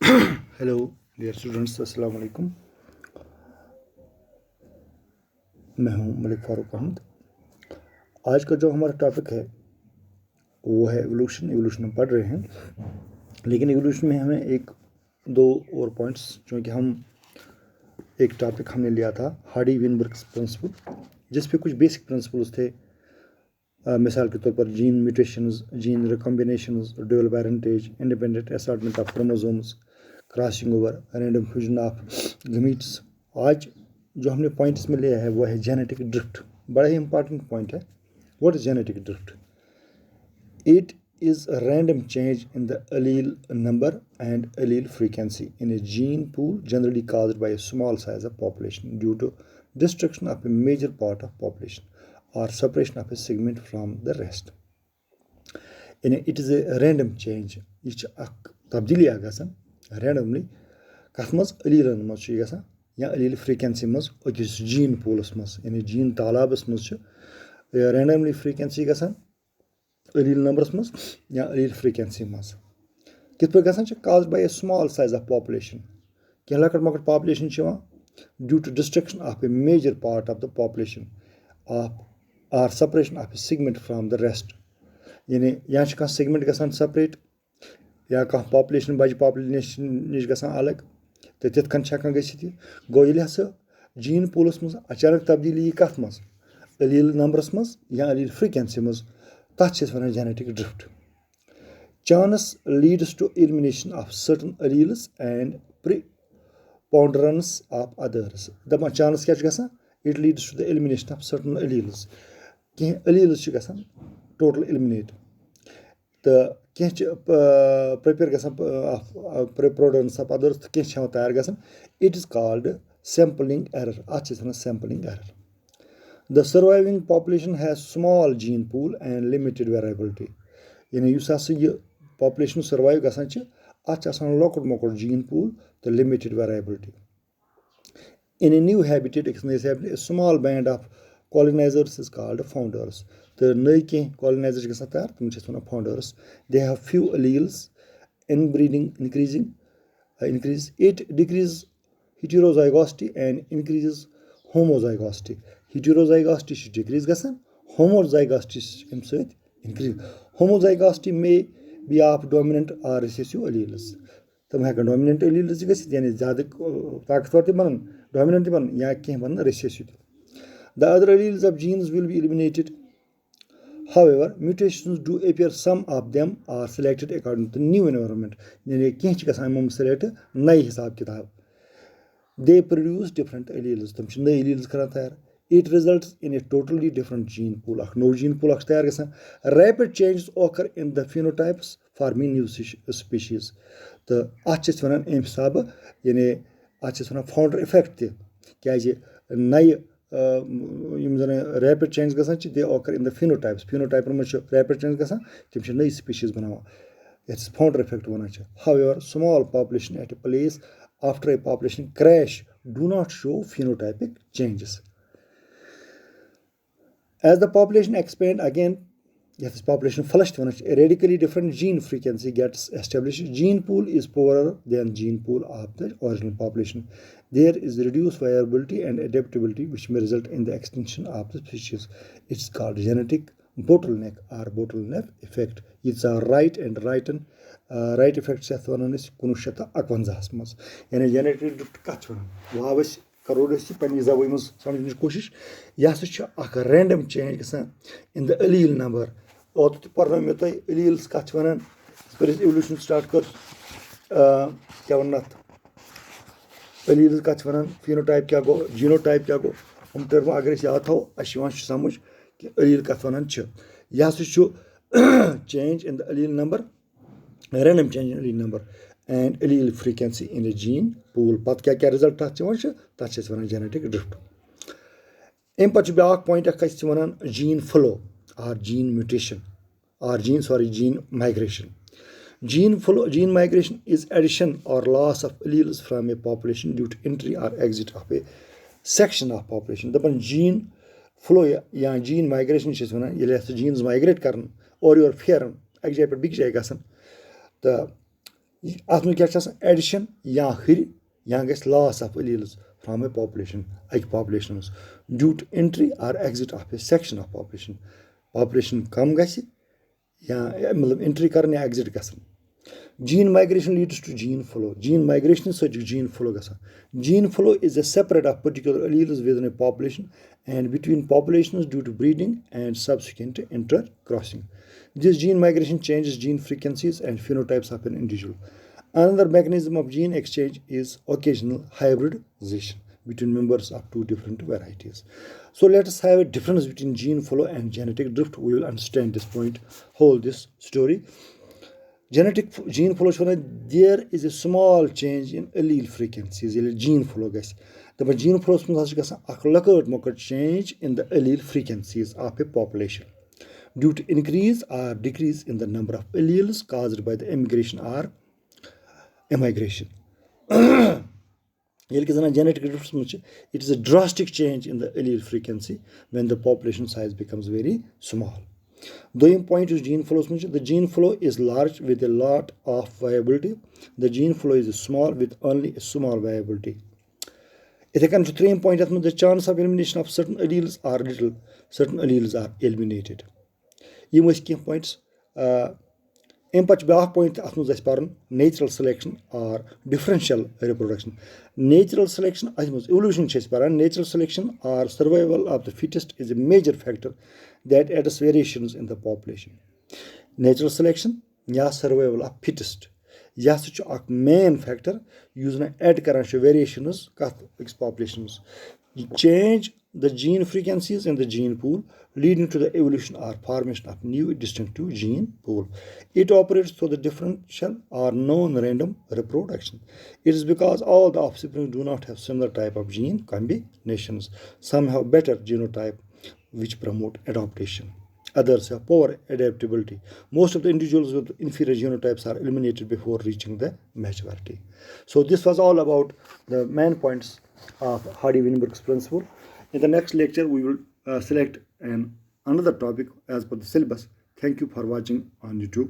Hello dear students, अस्सलाम वालेकुम। मैं हूं मलिक फारूक अहमद। आज का जो हमारा टॉपिक है वो है एवोल्यूशन। एवोल्यूशन हम पढ़ रहे हैं, लेकिन एवोल्यूशन में हमें एक दो और पॉइंट्स, क्योंकि हम एक टॉपिक हमने लिया था हार्डी विनबर्ग्स प्रिंसिपल, जिस पे कुछ बेसिक प्रिंसिपल्स थे। मिसाल के तौर पर gene mutations, gene recombinations, dual parentage, independent assortment of chromosomes, crossing over, random fusion of gametes. आज जो हमने पॉइंट इसमें लिया है वो है जेनेटिक ड्रिफ्ट। बड़ा ही इंपॉर्टेंट पॉइंट है। What is genetic drift? It is a random change in the allele number and allele frequency in a gene pool generally caused by a small size of population due to destruction of a major part of population or separation of a segment from the rest. It is a random change. यह छ अख तब्दीली गसान randomly कथ मज allele मज गसान या allele frequency मज अकिस gene pools मज यानी जीन तालाबस मज randomly frequency गसान allele numbers मज या allele frequency मज कित पे गसान caused by a small size of population कह लकट मकट population due to destruction of a major part of the population or separation of a segment from the rest यानी या segment गसान separate या population बज population नश गसान अलग तो तिथ कन गो ये हसा जीन पूलस मज अचानक तब्दीली कथ मज allele numbers मज या allele frequency मज तथ one genetic drift. Chance leads to elimination of certain alleles and preponderance of others. दपान chance क्या गसान? It leads to the elimination of certain alleles. कह alleles गसान total eliminate. तो कह prepare गसान preponderance of others तो कह तैयार गसान. It is called sampling error. अत one sampling error. The surviving population has small gene pool and limited variability. यानी use हसा यह population survive गसान अत लॉकट मॉकट gene pool तो limited variability. In a new habitat, a small band of colonizers is called founders. तो नई कह colonizers गसान तैयार तुम one founders. They have few alleles, inbreeding increase. It decreases heterozygosity and increases homozygosity. Heterozygosity is decrease gasan, homozygosity is increase. Homozygosity may be of dominant or recessive alleles. तम हेकन dominant alleles गसित यानी ज्यादा ताकतवर ते बनन, dominant ते बनन या कहीं बनन recessive. The other alleles of genes will be eliminated. However, mutations do appear. Some of them are selected according to new environment. यानी कहीं गसान हम select नई हिसाब किताब. They produce different alleles. तम नई alleles करन तैयार. It results in a totally different gene pool. No gene pool तैयार गसान. Rapid changes occur in the phenotypes for many new species. तो अत वन अम हिसाब यानी अत वन फाउंडर इफेक्ट क्या नई रैपिड चेंज गसान दे occur in the phenotypes. Phenotype मज रैपिड चेंज गसान तम नई species बनावान. It's founder effect वन. However, small population at a place after a population crash do not show phenotypic changes. As the population expand again, this population flushed, a radically different gene frequency gets established. Gene pool is poorer than gene pool of the original population. There is reduced viability and adaptability, which may result in the extinction of the species. It's called genetic bottleneck or bottleneck effect. It's a right effect से one 1951 यानी genetic drift कथ one करो पन्नी जबान मज समझ कोशिश यह हसा रैंडम चेंज गसान इन द allele नंबर ओत पर्व मे तुम alleles कथ वन एवोल्यूशन स्टार्ट कर क्या वन alleles कथ वन phenotype क्या गो जीनोटाइप क्या गो हम टर्म अगर याद थो समझ कि allele कथ वन यह change in the allele number, random change in allele number and allele frequency in a gene pool. Pat क्या result तथ वन genetic drift. अम पे back point one gene flow or gene mutation or gene migration. Gene migration is addition or loss of alleles from a population due to entry or exit of a section of population. दपन gene flow या gene migration one ये genes migrate कर और your फेरन एक जाय पे बिक जाय गसन तो ات में क्या एडिशन या हिर या गस loss of alleles from a population अक population due to entry or exit of a section of population कम गस या मतलब entry करन या exit गसन gene migration leads to gene flow gene migration is gene flow गसन gene flow is a separate of particular alleles within a population and between populations due to breeding and subsequent intercrossing. This gene migration changes gene frequencies and phenotypes of an individual. Another mechanism of gene exchange is occasional hybridization between members of two different varieties. So let us have a difference between gene flow and genetic drift. We will understand this point, hold this story. Genetic gene flow, there is a small change in allele frequencies, gene flow. The gene flow is a change in the allele frequencies of a population due to increase or decrease in the number of alleles caused by the immigration or emigration. Genetic drift, it is a drastic change in the allele frequency when the population size becomes very small. The point is gene flow. The gene flow is large with a lot of viability. The gene flow is small with only a small viability. The third point is the chance of elimination of certain alleles are little, certain alleles are eliminated. These key points. Point natural selection or differential reproduction. Natural selection, evolution, natural selection or survival of the fittest is a major factor that adds variations in the population. Natural selection, yeah, survival of fittest. Yes, it's a main factor using add variations in populations. Change the gene frequencies in the gene pool, leading to the evolution or formation of new distinctive gene pool. It operates through the differential or non-random reproduction. It is because all the offspring do not have similar type of gene combinations. Some have better genotype, which promote adaptation. Others have poor adaptability. Most of the individuals with inferior genotypes are eliminated before reaching the maturity. So this was all about the main points of Hardy-Weinberg's principle. In the next lecture, we will select another topic as per the syllabus. Thank you for watching on YouTube.